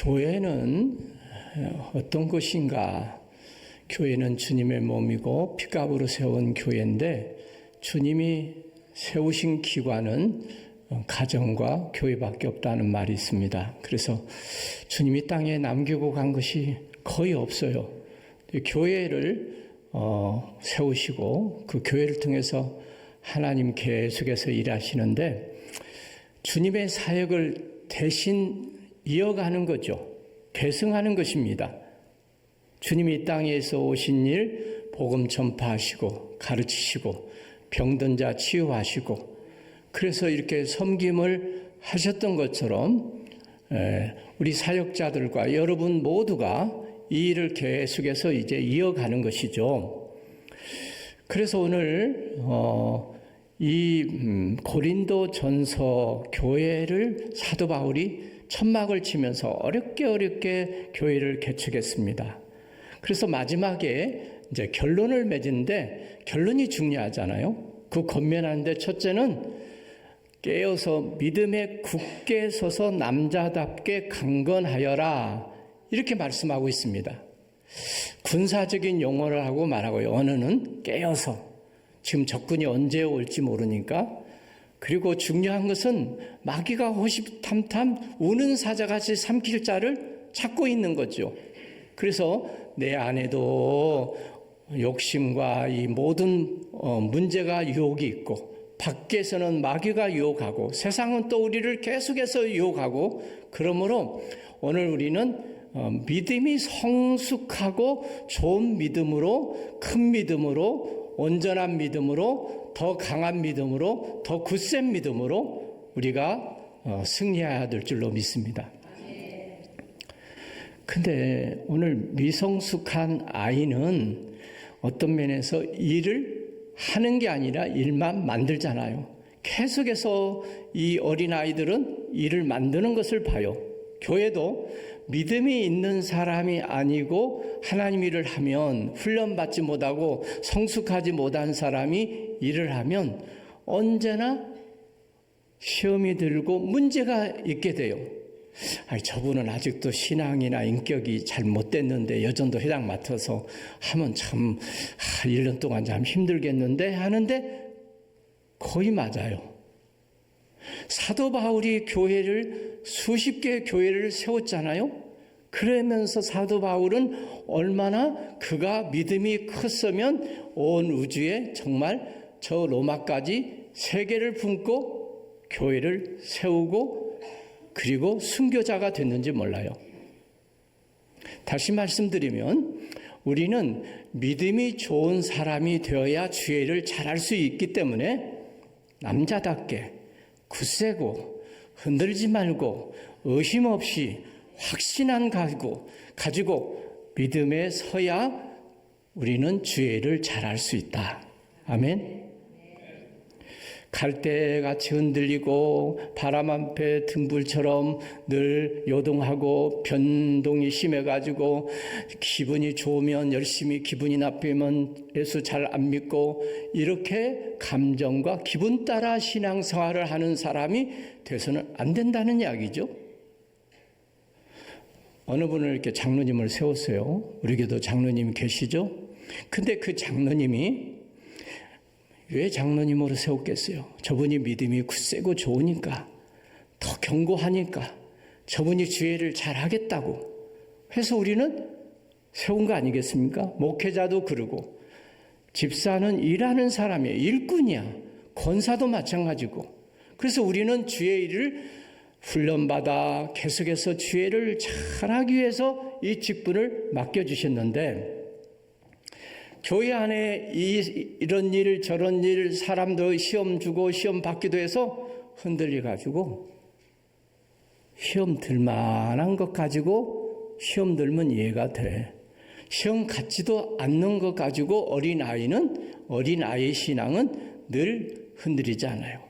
교회는 어떤 것인가? 교회는 주님의 몸이고 피값으로 세운 교회인데 주님이 세우신 기관은 가정과 교회밖에 없다는 말이 있습니다. 그래서 주님이 땅에 남기고 간 것이 거의 없어요. 교회를 세우시고 그 교회를 통해서 하나님 계속해서 일하시는데 주님의 사역을 대신 이어가는 거죠. 계승하는 것입니다. 주님이 이 땅에서 오신 일 복음 전파하시고 가르치시고 병든 자 치유하시고 그래서 이렇게 섬김을 하셨던 것처럼 우리 사역자들과 여러분 모두가 이 일을 계속해서 이제 이어가는 것이죠. 그래서 오늘 이 고린도 전서 교회를 사도 바울이 천막을 치면서 어렵게 교회를 개척했습니다. 그래서 마지막에 이제 결론을 맺는데 결론이 중요하잖아요. 그 권면하는데 첫째는 깨어서 믿음에 굳게 서서 남자답게 강건하여라 이렇게 말씀하고 있습니다. 군사적인 용어를 하고 말하고요. 언어는 깨어서 지금 적군이 언제 올지 모르니까 그리고 중요한 것은 마귀가 호시탐탐 우는 사자같이 삼킬 자를 찾고 있는 거죠. 그래서 내 안에도 욕심과 이 모든 문제가 유혹이 있고 밖에서는 마귀가 유혹하고 세상은 또 우리를 계속해서 유혹하고 그러므로 오늘 우리는 믿음이 성숙하고 좋은 믿음으로 큰 믿음으로 온전한 믿음으로 더 강한 믿음으로 더 굳센 믿음으로 우리가 승리해야 될 줄로 믿습니다. 근데 오늘 미성숙한 아이는 어떤 면에서 일을 하는 게 아니라 일만 만들잖아요. 계속해서 이 어린아이들은 일을 만드는 것을 봐요. 교회도 믿음이 있는 사람이 아니고 하나님 일을 하면 훈련받지 못하고 성숙하지 못한 사람이 일을 하면 언제나 시험이 들고 문제가 있게 돼요. 저분은 아직도 신앙이나 인격이 잘 못됐는데 여전도 회장 맡아서 하면 참 1년 동안 참 힘들겠는데 하는데 거의 맞아요. 사도 바울이 교회를 수십 개의 교회를 세웠잖아요. 그러면서 사도 바울은 얼마나 그가 믿음이 컸으면 온 우주에 정말 저 로마까지 세계를 품고 교회를 세우고 그리고 순교자가 됐는지 몰라요. 다시 말씀드리면 우리는 믿음이 좋은 사람이 되어야 주의를 잘할 수 있기 때문에 남자답게 굳세고 흔들지 말고 의심 없이 확신한 각오 가지고 믿음에 서야 우리는 주의를 잘할 수 있다. 아멘. 갈대같이 흔들리고 바람 앞에 등불처럼 늘 요동하고 변동이 심해가지고 기분이 좋으면 열심히 기분이 나쁘면 예수 잘 안 믿고 이렇게 감정과 기분 따라 신앙생활을 하는 사람이 돼서는 안 된다는 이야기죠. 어느 분을 이렇게 장로님을 세웠어요. 우리 교도 장로님 계시죠? 근데 그 장로님이 왜 장로님으로 세웠겠어요? 저분이 믿음이 굳세고 좋으니까, 더 견고하니까, 저분이 주의를 잘 하겠다고 해서 우리는 세운 거 아니겠습니까? 목회자도 그러고 집사는 일하는 사람이에요. 일꾼이야. 권사도 마찬가지고. 그래서 우리는 주의 일을 훈련받아 계속해서 주의를 잘하기 위해서 이 직분을 맡겨주셨는데 교회 안에 이런 일 저런 일 사람도 시험 주고 시험 받기도 해서 흔들려가지고 시험 들만한 것 가지고 시험 들면 이해가 돼. 시험 같지도 않는 것 가지고 어린아이의 신앙은 늘 흔들리지 않아요.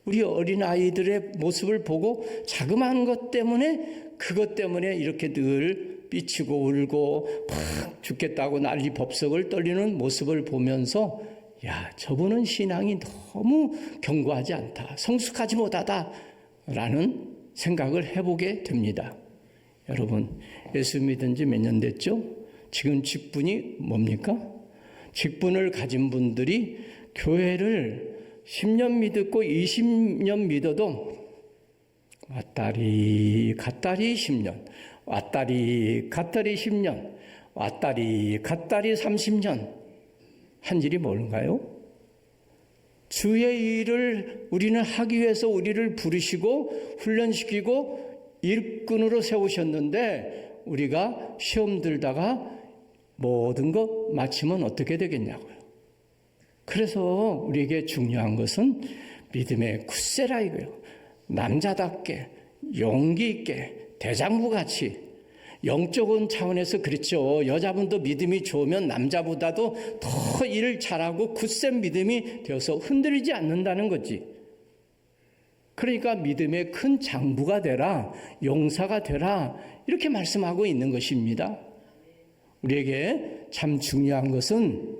우리 어린아이들의 모습을 보고 자그마한 것 때문에 그것 때문에 이렇게 늘 삐치고 울고 팍 죽겠다고 난리 법석을 떨리는 모습을 보면서 야, 저분은 신앙이 너무 견고하지 않다. 성숙하지 못하다. 라는 생각을 해보게 됩니다. 여러분, 예수 믿은 지 몇 년 됐죠? 지금 직분이 뭡니까? 직분을 가진 분들이 교회를 10년 믿었고 20년 믿어도 왔다리 갔다리 10년, 왔다리 갔다리 10년, 왔다리 갔다리 30년 한 일이 뭔가요? 주의 일을 우리는 하기 위해서 우리를 부르시고 훈련시키고 일꾼으로 세우셨는데 우리가 시험 들다가 모든 거 마치면 어떻게 되겠냐고요. 그래서 우리에게 중요한 것은 믿음의 굳세라 이거예요. 남자답게 용기 있게 대장부같이 영적인 차원에서 그렇죠. 여자분도 믿음이 좋으면 남자보다도 더 일을 잘하고 굳센 믿음이 되어서 흔들리지 않는다는 거지. 그러니까 믿음의 큰 장부가 되라, 용사가 되라 이렇게 말씀하고 있는 것입니다. 우리에게 참 중요한 것은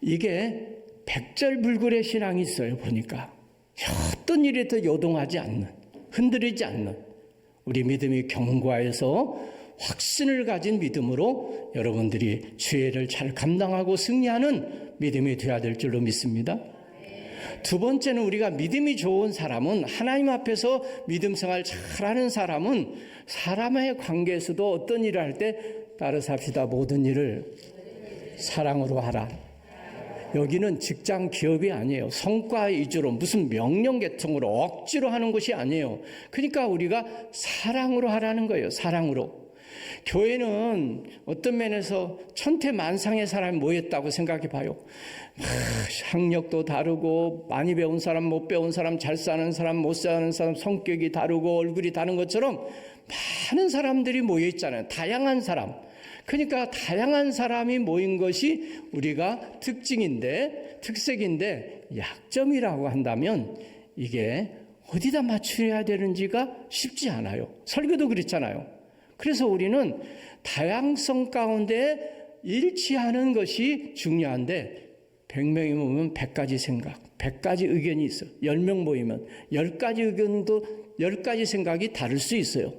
이게 백절불굴의 신앙이 있어요. 보니까 어떤 일에도 요동하지 않는, 흔들리지 않는 우리 믿음이 견고하여서 확신을 가진 믿음으로 여러분들이 주의를 잘 감당하고 승리하는 믿음이 되어야 될 줄로 믿습니다. 두 번째는 우리가 믿음이 좋은 사람은 하나님 앞에서 믿음 생활 잘하는 사람은 사람의 관계에서도 어떤 일을 할 때 따라 삽시다. 모든 일을 사랑으로 하라. 여기는 직장 기업이 아니에요. 성과 위주로 무슨 명령 계통으로 억지로 하는 것이 아니에요. 그러니까 우리가 사랑으로 하라는 거예요. 사랑으로. 교회는 어떤 면에서 천태만상의 사람이 모였다고 생각해 봐요. 학력도 다르고 많이 배운 사람, 못 배운 사람, 잘 사는 사람, 못 사는 사람, 성격이 다르고 얼굴이 다른 것처럼 많은 사람들이 모여 있잖아요. 다양한 사람. 그러니까 다양한 사람이 모인 것이 우리가 특색인데 약점이라고 한다면 이게 어디다 맞춰야 되는지가 쉽지 않아요. 설교도 그렇잖아요. 그래서 우리는 다양성 가운데 일치하는 것이 중요한데 100명이 모이면 100가지 생각, 100가지 의견이 있어. 10명 모이면 10가지 의견도 10가지 생각이 다를 수 있어요.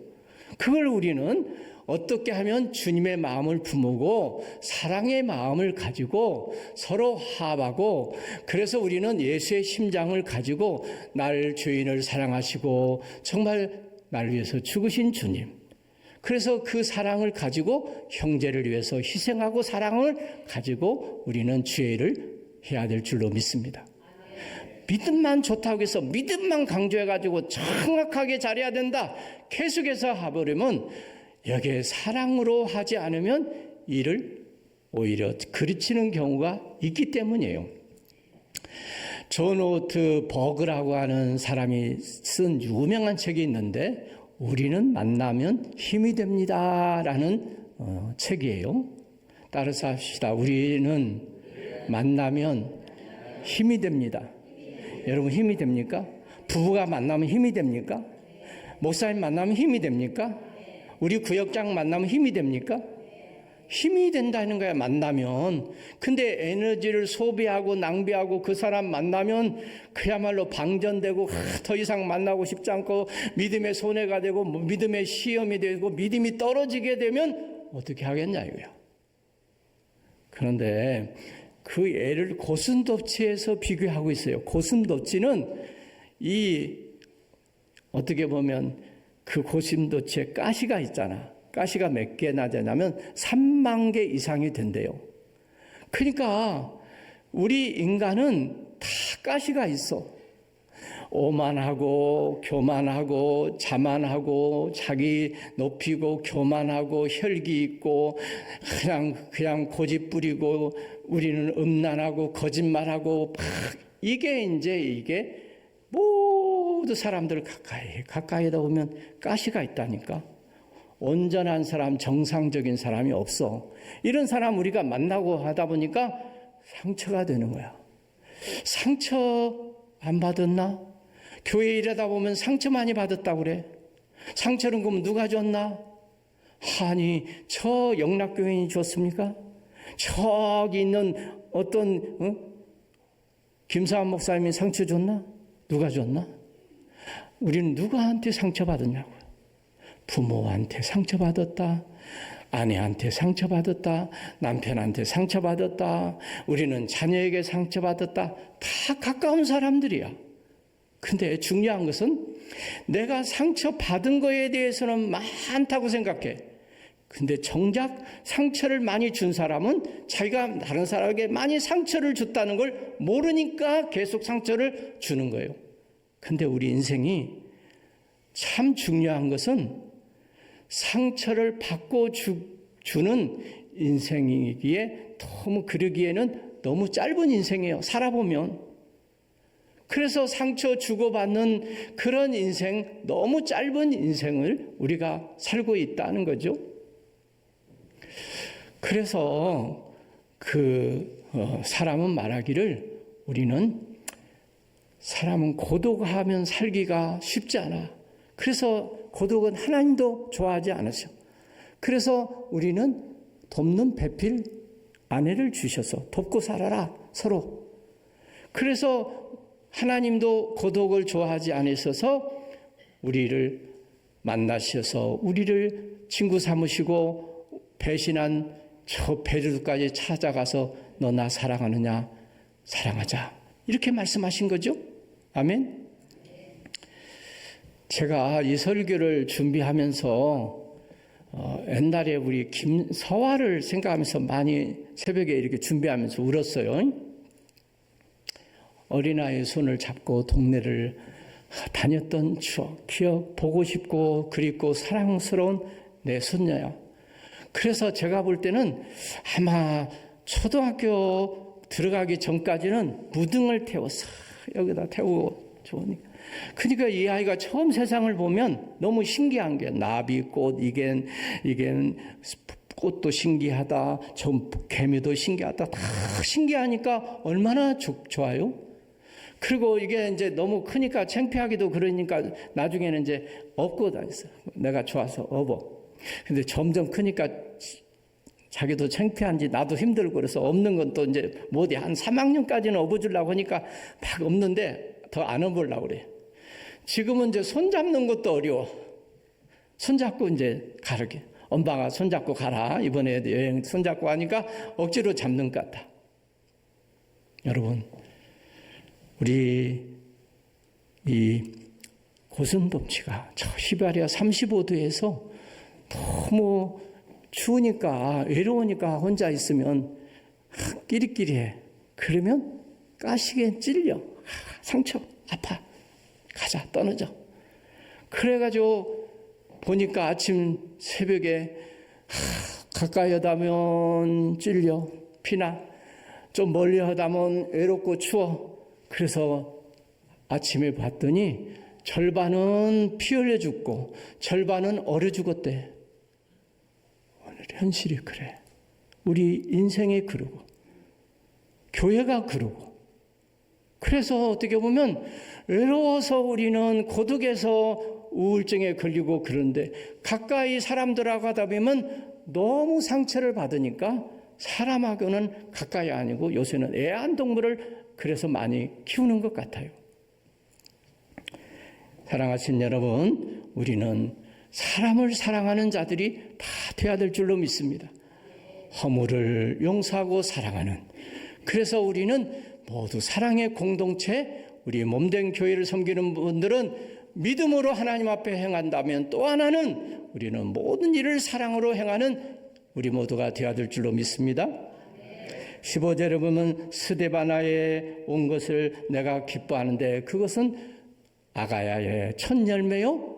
그걸 우리는 어떻게 하면 주님의 마음을 품고 사랑의 마음을 가지고 서로 화합하고 그래서 우리는 예수의 심장을 가지고 날 죄인을 사랑하시고 정말 날 위해서 죽으신 주님. 그래서 그 사랑을 가지고 형제를 위해서 희생하고 사랑을 가지고 우리는 죄를 해야 될 줄로 믿습니다. 믿음만 좋다고 해서 믿음만 강조해가지고 정확하게 잘해야 된다. 계속해서 해버리면 여기에 사랑으로 하지 않으면 일을 오히려 그르치는 경우가 있기 때문이에요. 존 오트 버그라고 하는 사람이 쓴 유명한 책이 있는데 우리는 만나면 힘이 됩니다라는 책이에요. 따라서 합시다. 우리는 만나면 힘이 됩니다. 여러분 힘이 됩니까? 부부가 만나면 힘이 됩니까? 목사님 만나면 힘이 됩니까? 우리 구역장 만나면 힘이 됩니까? 힘이 된다는 거야, 만나면. 근데 에너지를 소비하고 낭비하고 그 사람 만나면 그야말로 방전되고 더 이상 만나고 싶지 않고 믿음의 손해가 되고 믿음의 시험이 되고 믿음이 떨어지게 되면 어떻게 하겠냐 이거야. 그런데 그 애를 고슴도치에서 비교하고 있어요. 고슴도치는 어떻게 보면 그 고슴도치에 가시가 있잖아. 가시가 몇 개나 되냐면 3만 개 이상이 된대요. 그러니까 우리 인간은 다 가시가 있어. 오만하고 교만하고 자만하고 자기 높이고 교만하고 혈기 있고 그냥 고집 부리고 우리는 음란하고 거짓말하고 이게 모두 사람들 가까이다 보면 가시가 있다니까. 온전한 사람, 정상적인 사람이 없어. 이런 사람 우리가 만나고 하다 보니까 상처가 되는 거야. 상처 안 받았나? 교회 일하다 보면 상처 많이 받았다고 그래. 상처는 그럼 누가 줬나? 아니, 저 영락교인이 줬습니까? 저기 있는 어떤 김사한 목사님이 상처 줬나? 누가 줬나? 우리는 누구한테 상처받았냐고요. 부모한테 상처받았다. 아내한테 상처받았다. 남편한테 상처받았다. 우리는 자녀에게 상처받았다. 다 가까운 사람들이야. 근데 중요한 것은 내가 상처받은 거에 대해서는 많다고 생각해. 근데 정작 상처를 많이 준 사람은 자기가 다른 사람에게 많이 상처를 줬다는 걸 모르니까 계속 상처를 주는 거예요. 근데 우리 인생이 참 중요한 것은 상처를 받고 주는 인생이기에 너무 그러기에는 너무 짧은 인생이에요. 살아보면. 그래서 상처 주고받는 그런 인생, 너무 짧은 인생을 우리가 살고 있다는 거죠. 그래서 사람은 말하기를 우리는 사람은 고독하면 살기가 쉽지 않아. 그래서 고독은 하나님도 좋아하지 않으셔. 그래서 우리는 돕는 배필 아내를 주셔서 돕고 살아라 서로. 그래서 하나님도 고독을 좋아하지 않으셔서 우리를 만나셔서 우리를 친구 삼으시고 배신한 저 베드로까지 찾아가서 너 나 사랑하느냐? 사랑하자. 이렇게 말씀하신 거죠. 아멘. 제가 이 설교를 준비하면서 옛날에 우리 김서화를 생각하면서 많이 새벽에 이렇게 준비하면서 울었어요. 어린아이의 손을 잡고 동네를 다녔던 추억, 기억, 보고 싶고 그립고 사랑스러운 내 손녀야. 그래서 제가 볼 때는 아마 초등학교 들어가기 전까지는 무등을 태웠어. 여기다 태우고 좋으니까. 그러니까 이 아이가 처음 세상을 보면 너무 신기한 게 나비꽃, 이게 꽃도 신기하다. 저 개미도 신기하다. 다 신기하니까 얼마나 좋아요. 그리고 이게 이제 너무 크니까 창피하기도 그러니까 나중에는 이제 업고 다녔어요. 내가 좋아서 업어. 근데 점점 크니까 자기도 창피한지 나도 힘들고 그래서 업는 건 또 이제 못해. 한 3학년까지는 업어주려고 하니까 막 업는데 더 안 업으려고 그래. 지금은 이제 손 잡는 것도 어려워. 손 잡고 이제 가르게. 엄마가 손 잡고 가라. 이번에 여행 손 잡고 하니까 억지로 잡는 것 같다. 여러분, 우리 이 고슴도치가 저 시베리아 35도에서 너무 추우니까 외로우니까 혼자 있으면 끼리끼리해. 그러면 가시게 찔려. 상처 아파. 가자 떠나자. 그래가지고 보니까 아침 새벽에 가까이 하다면 찔려 피나 좀 멀리 하다면 외롭고 추워. 그래서 아침에 봤더니 절반은 피 흘려 죽고 절반은 얼어 죽었대. 오늘 현실이 그래. 우리 인생이 그러고 교회가 그러고. 그래서 어떻게 보면 외로워서 우리는 고독해서 우울증에 걸리고 그런데 가까이 사람들하고 하다 보면 너무 상처를 받으니까 사람하고는 가까이 아니고 요새는 애완동물을 그래서 많이 키우는 것 같아요. 사랑하신 여러분, 우리는 사람을 사랑하는 자들이 다 되어야 될 줄로 믿습니다. 허물을 용서하고 사랑하는. 그래서 우리는 모두 사랑의 공동체, 우리 몸된 교회를 섬기는 분들은 믿음으로 하나님 앞에 행한다면 또 하나는 우리는 모든 일을 사랑으로 행하는 우리 모두가 되어야 될 줄로 믿습니다. 15절에 보면 스데바나에 온 것을 내가 기뻐하는데 그것은 아가야의 첫 열매요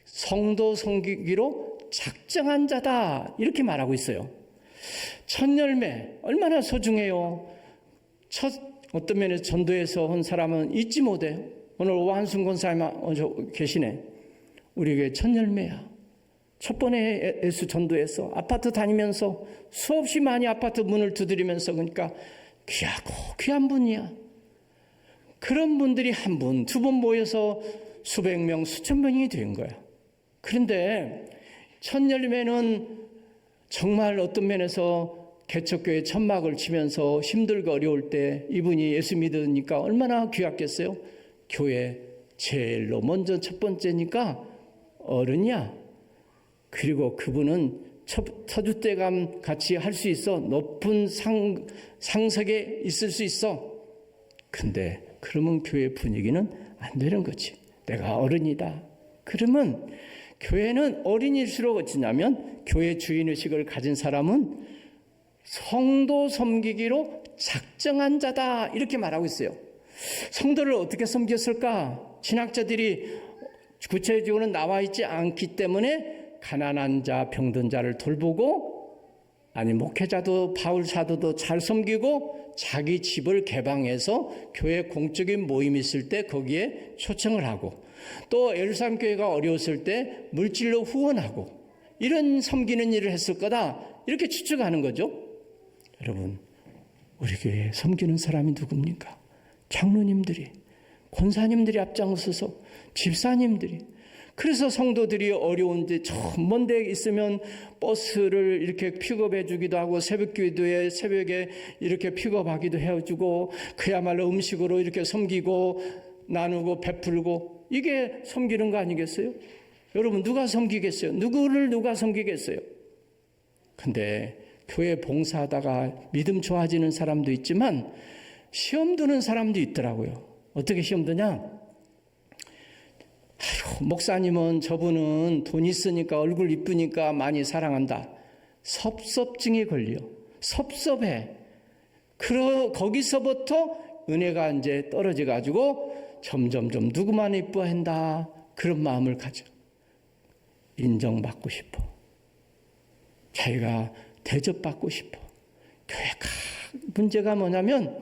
성도 섬기기로 작정한 자다 이렇게 말하고 있어요. 첫 열매 얼마나 소중해요. 어떤 면에서 전도에서 온 사람은 잊지 못해요. 오늘 오한순 권사님 계시네. 우리에게 첫 열매야. 첫 번에 예수 전도해서 아파트 다니면서 수없이 많이 아파트 문을 두드리면서 그러니까 귀하고 귀한 분이야. 그런 분들이 한 분, 두 분 모여서 수백 명, 수천 명이 된 거야. 그런데 첫 열매는 정말 어떤 면에서 개척교회 천막을 치면서 힘들고 어려울 때 이분이 예수 믿으니까 얼마나 귀했겠어요. 교회 제일로 먼저 첫 번째니까 어른이야. 그리고 그분은 터줏대감 같이 할 수 있어. 높은 상석에 있을 수 있어. 근데 그러면 교회 분위기는 안 되는 거지. 내가 어른이다. 그러면 교회는 어린일수록 어찌냐면 교회 주인의식을 가진 사람은 성도 섬기기로 작정한 자다 이렇게 말하고 있어요. 성도를 어떻게 섬겼을까? 신학자들이 구체적으로는 나와 있지 않기 때문에 가난한 자, 병든 자를 돌보고, 아니 목회자도 바울 사도도 잘 섬기고 자기 집을 개방해서 교회 공적인 모임이 있을 때 거기에 초청을 하고, 또 예루살렘 교회가 어려웠을 때 물질로 후원하고, 이런 섬기는 일을 했을 거다 이렇게 추측하는 거죠. 여러분, 우리 교회에 섬기는 사람이 누굽니까? 장로님들이, 권사님들이 앞장서서, 집사님들이. 그래서 성도들이 어려운데 저 먼 데 있으면 버스를 이렇게 픽업해 주기도 하고, 새벽 기도에 새벽에 이렇게 픽업하기도 해주고, 그야말로 음식으로 이렇게 섬기고 나누고 베풀고, 이게 섬기는 거 아니겠어요? 여러분, 누가 섬기겠어요? 누구를 누가 섬기겠어요? 근데 교회 봉사하다가 믿음 좋아지는 사람도 있지만 시험 드는 사람도 있더라고요. 어떻게 시험 드냐? 아유, 목사님은 저분은 돈 있으니까, 얼굴 이쁘니까 많이 사랑한다. 섭섭증이 걸려. 섭섭해. 거기서부터 은혜가 이제 떨어져 가지고 점점점 누구만 이뻐한다, 그런 마음을 가져. 인정받고 싶어. 자기가 대접받고 싶어. 교회가 문제가 뭐냐면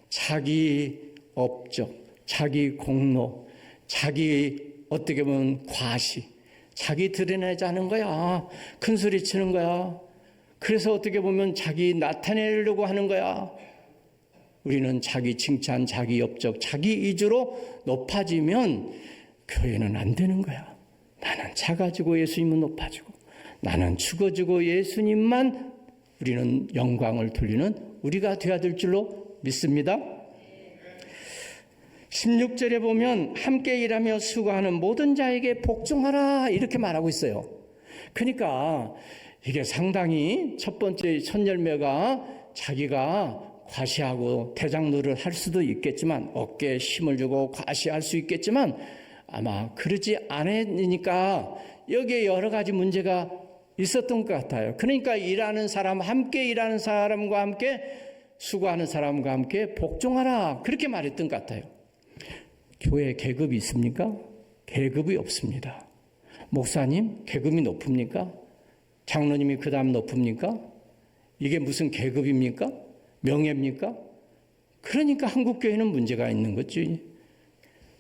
자기 업적, 자기 공로, 자기 어떻게 보면 과시, 자기 드러내자는 거야. 큰 소리 치는 거야. 그래서 어떻게 보면 자기 나타내려고 하는 거야. 우리는 자기 칭찬, 자기 업적, 자기 위주로 높아지면 교회는 안 되는 거야. 나는 작아지고 예수님은 높아지고, 나는 죽어지고 예수님만 우리는 영광을 돌리는 우리가 되어야 될 줄로 믿습니다. 16절에 보면 함께 일하며 수고하는 모든 자에게 복종하라 이렇게 말하고 있어요. 그러니까 이게 상당히 첫 번째 첫 열매가 자기가 과시하고 대장노를 할 수도 있겠지만, 어깨에 힘을 주고 과시할 수 있겠지만, 아마 그러지 않으니까 여기에 여러 가지 문제가 있었던 것 같아요. 그러니까 일하는 사람, 함께 일하는 사람과 함께 수고하는 사람과 함께 복종하라 그렇게 말했던 것 같아요. 교회 계급이 있습니까? 계급이 없습니다. 목사님 계급이 높습니까? 장로님이 그 다음 높습니까? 이게 무슨 계급입니까? 명예입니까? 그러니까 한국교회는 문제가 있는 거지.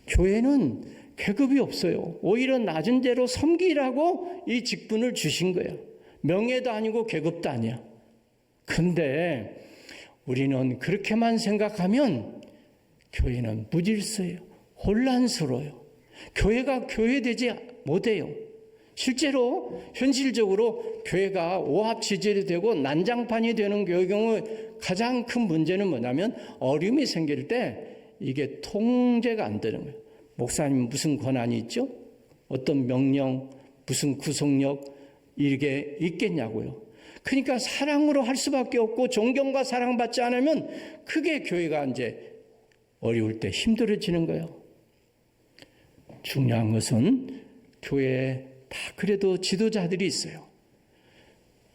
교회는 계급이 없어요. 오히려 낮은 대로 섬기라고 이 직분을 주신 거예요. 명예도 아니고 계급도 아니야. 근데 우리는 그렇게만 생각하면 교회는 무질서예요. 혼란스러워요. 교회가 교회되지 못해요. 실제로 현실적으로 교회가 오합지졸이 되고 난장판이 되는 경우 가장 큰 문제는 뭐냐면, 어려움이 생길 때 이게 통제가 안 되는 거예요. 목사님 무슨 권한이 있죠? 어떤 명령, 무슨 구속력 이게 있겠냐고요. 그러니까 사랑으로 할 수밖에 없고, 존경과 사랑받지 않으면 크게 교회가 이제 어려울 때 힘들어지는 거예요. 중요한 것은 교회에 다 그래도 지도자들이 있어요.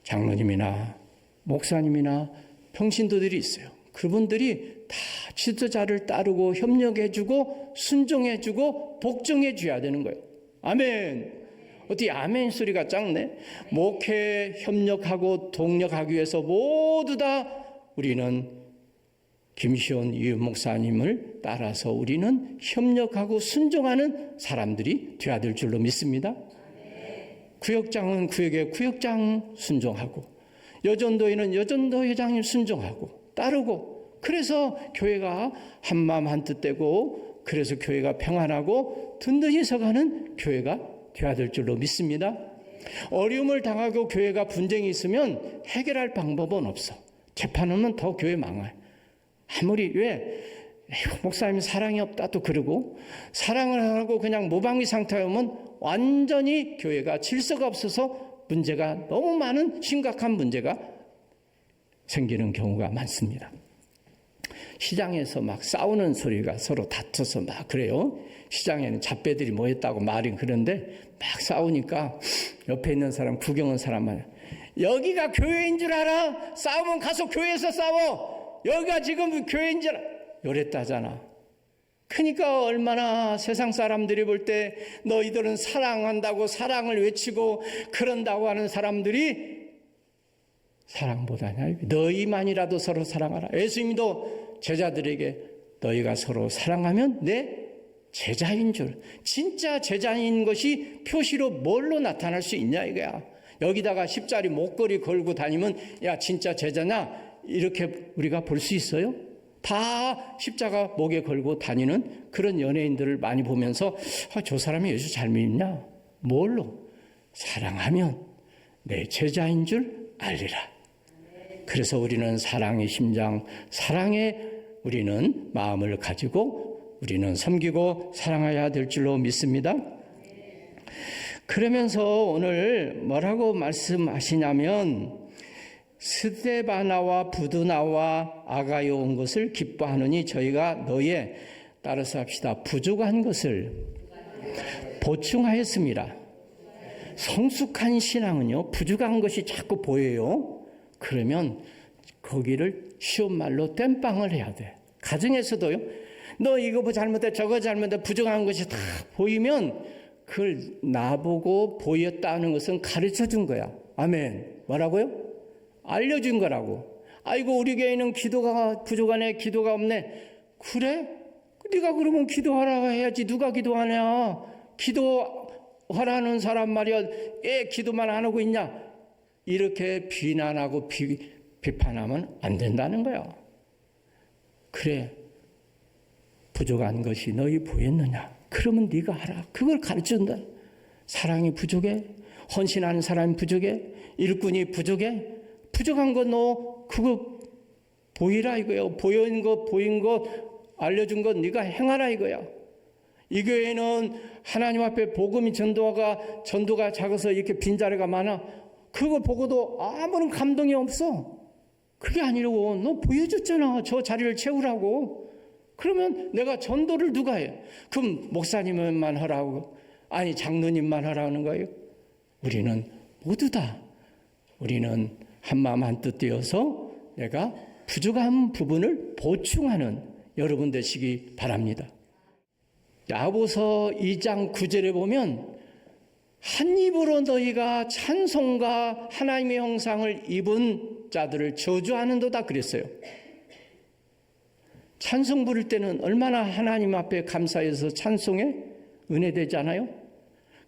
장로님이나 목사님이나 평신도들이 있어요. 그분들이 다 지도자를 따르고 협력해주고 순종해주고 복종해줘야 되는 거예요. 아멘. 어떻게 아멘 소리가 작네? 목회 협력하고 동력하기 위해서 모두 다 우리는 김시온 이유 목사님을 따라서 우리는 협력하고 순종하는 사람들이 되어야 될 줄로 믿습니다. 구역장은 구역의 구역장 순종하고, 여전도에는 여전도 회장님 순종하고 따르고, 그래서 교회가 한마음 한뜻 되고, 그래서 교회가 평안하고 든든히 서가는 교회가 되어야 될 줄로 믿습니다. 어려움을 당하고 교회가 분쟁이 있으면 해결할 방법은 없어. 재판하면 더 교회 망해요. 아무리 왜 목사님 사랑이 없다 또 그러고, 사랑을 하고 그냥 무방비 상태에 오면 완전히 교회가 질서가 없어서 문제가 너무 많은 심각한 문제가 생기는 경우가 많습니다. 시장에서 막 싸우는 소리가 서로 다퉈서 막 그래요. 시장에는 잡배들이 모였다고 말이 그런데 막 싸우니까 옆에 있는 사람, 구경한 사람만, 여기가 교회인 줄 알아? 싸우면 가서 교회에서 싸워. 여기가 지금 교회인 줄 알아? 이랬다잖아. 그러니까 얼마나 세상 사람들이 볼 때 너희들은 사랑한다고 사랑을 외치고 그런다고 하는 사람들이 사랑보다는 너희만이라도 서로 사랑하라. 예수님도 제자들에게 너희가 서로 사랑하면 내 제자인 줄, 진짜 제자인 것이 표시로 뭘로 나타날 수 있냐 이거야. 여기다가 10짜리 목걸이 걸고 다니면 야 진짜 제자냐 이렇게 우리가 볼 수 있어요? 다 십자가 목에 걸고 다니는 그런 연예인들을 많이 보면서 저 사람이 예수 잘 믿냐? 뭘로? 사랑하면 내 제자인 줄 알리라. 그래서 우리는 사랑의 심장, 사랑에 우리는 마음을 가지고 우리는 섬기고 사랑해야 될 줄로 믿습니다. 그러면서 오늘 뭐라고 말씀하시냐면 스데바나와 부드나와 아가요 온 것을 기뻐하느니 저희가 너희에 따라서 합시다. 부족한 것을 보충하였습니다. 성숙한 신앙은요, 부족한 것이 자꾸 보여요. 그러면 거기를 쉬운 말로 땜빵을 해야 돼. 가정에서도요, 너 이거 뭐 잘못해, 저거 잘못해, 부족한 것이 다 보이면 그걸 나보고 보였다는 것은 가르쳐 준 거야. 아멘. 뭐라고요? 알려준 거라고. 아이고 우리 교회는 기도가 부족하네, 기도가 없네. 그래? 네가 그러면 기도하라 해야지. 누가 기도하냐? 기도하라는 사람 말이야. 기도만 안 하고 있냐? 이렇게 비난하고 비판하면 안 된다는 거야. 그래, 부족한 것이 너희 보였느냐? 그러면 네가 하라. 그걸 가르쳐준다. 사랑이 부족해? 헌신하는 사람이 부족해? 일꾼이 부족해? 부족한 거 너 그거 보이라 이거예요. 보인 거 알려준 거 네가 행하라 이거야. 이 교회는 하나님 앞에 복음이 전도가 작아서 이렇게 빈자리가 많아. 그거 보고도 아무런 감동이 없어. 그게 아니라고. 너 보여줬잖아. 저 자리를 채우라고. 그러면 내가 전도를 누가 해? 그럼 목사님만 하라고? 아니 장로님만 하라는 거예요? 우리는 모두 다. 우리는 한마음 한뜻 되어서 내가 부족한 부분을 보충하는 여러분 되시기 바랍니다. 야고보서 2장 9절에 보면 한 입으로 너희가 찬송과 하나님의 형상을 입은 자들을 저주하는도다 그랬어요. 찬송 부를 때는 얼마나 하나님 앞에 감사해서 찬송에 은혜되지 않아요?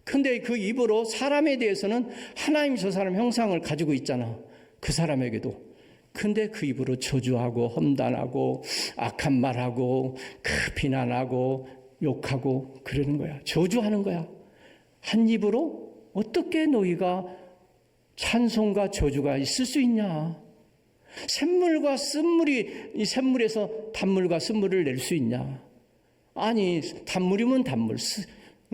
근데 그 입으로 사람에 대해서는 하나님 저 사람 형상을 가지고 있잖아. 그 사람에게도. 근데 그 입으로 저주하고 험담하고 악한 말하고 비난하고 욕하고 그러는 거야. 저주하는 거야. 한 입으로 어떻게 너희가 찬송과 저주가 있을 수 있냐? 샘물과 쓴물이 이 샘물에서 단물과 쓴물을 낼 수 있냐? 아니 단물이면 단물,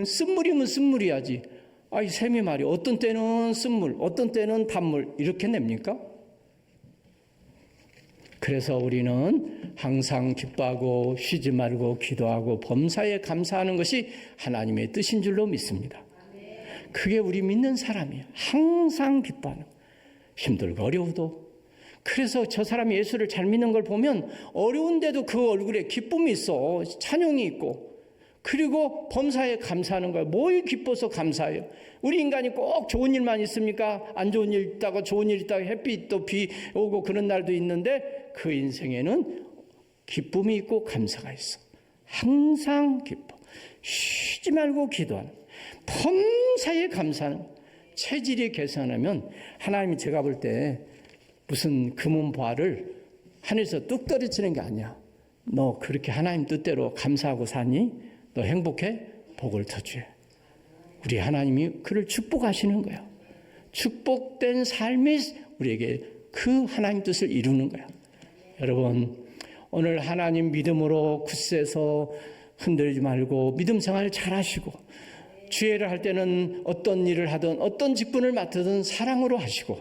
쓴물이면 쓴물이야지. 아이 샘이 말이 어떤 때는 쓴물, 어떤 때는 단물 이렇게 냅니까? 그래서 우리는 항상 기뻐하고 쉬지 말고 기도하고 범사에 감사하는 것이 하나님의 뜻인 줄로 믿습니다. 그게 우리 믿는 사람이에요. 항상 기뻐하는. 힘들고 어려워도. 그래서 저 사람이 예수를 잘 믿는 걸 보면 어려운데도 그 얼굴에 기쁨이 있어. 찬용이 있고. 그리고 범사에 감사하는 거예요. 뭘 기뻐서 감사해요? 우리 인간이 꼭 좋은 일만 있습니까? 안 좋은 일 있다가 좋은 일 있다가 햇빛 또 비 오고 그런 날도 있는데 그 인생에는 기쁨이 있고 감사가 있어. 항상 기뻐. 쉬지 말고 기도하는. 범사에 감사하는. 체질이 개선하면 하나님이 제가 볼 때 무슨 금은보화를 하늘에서 뚝 떨어지는 게 아니야. 너 그렇게 하나님 뜻대로 감사하고 사니? 너 행복해? 복을 더 줘. 우리 하나님이 그를 축복하시는 거야. 축복된 삶이 우리에게 그 하나님 뜻을 이루는 거야. 여러분, 오늘 하나님 믿음으로 굳세서 흔들지 말고 믿음 생활 잘하시고 주일을 할 때는 어떤 일을 하든 어떤 직분을 맡든 사랑으로 하시고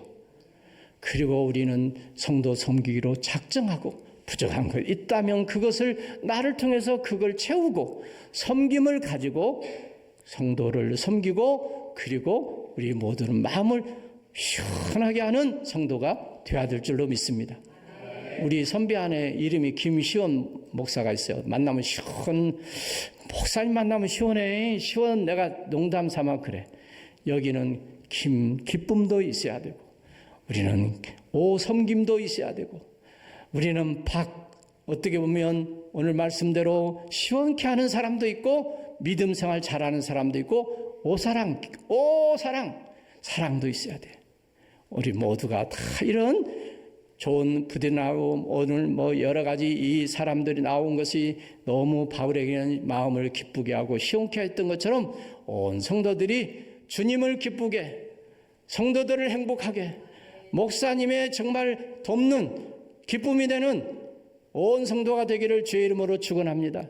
그리고 우리는 성도 섬기기로 작정하고 부족한 것 있다면 그것을 나를 통해서 그걸 채우고 섬김을 가지고 성도를 섬기고 그리고 우리 모두는 마음을 시원하게 하는 성도가 되어야 될 줄로 믿습니다. 우리 선배 안에 이름이 김시원 목사가 있어요. 만나면 목사님 만나면 시원해. 내가 농담 삼아 그래. 여기는 기쁨도 있어야 되고 우리는 섬김도 있어야 되고 우리는 어떻게 보면 오늘 말씀대로 시원케 하는 사람도 있고 믿음 생활 잘하는 사람도 있고 사랑도 있어야 돼. 우리 모두가 다 이런 좋은 부대 나오고 오늘 여러 가지 이 사람들이 나온 것이 너무 바울에게는 마음을 기쁘게 하고 시원케 했던 것처럼 온 성도들이 주님을 기쁘게 성도들을 행복하게 목사님의 정말 돕는 기쁨이 되는 온 성도가 되기를 주의 이름으로 축원합니다.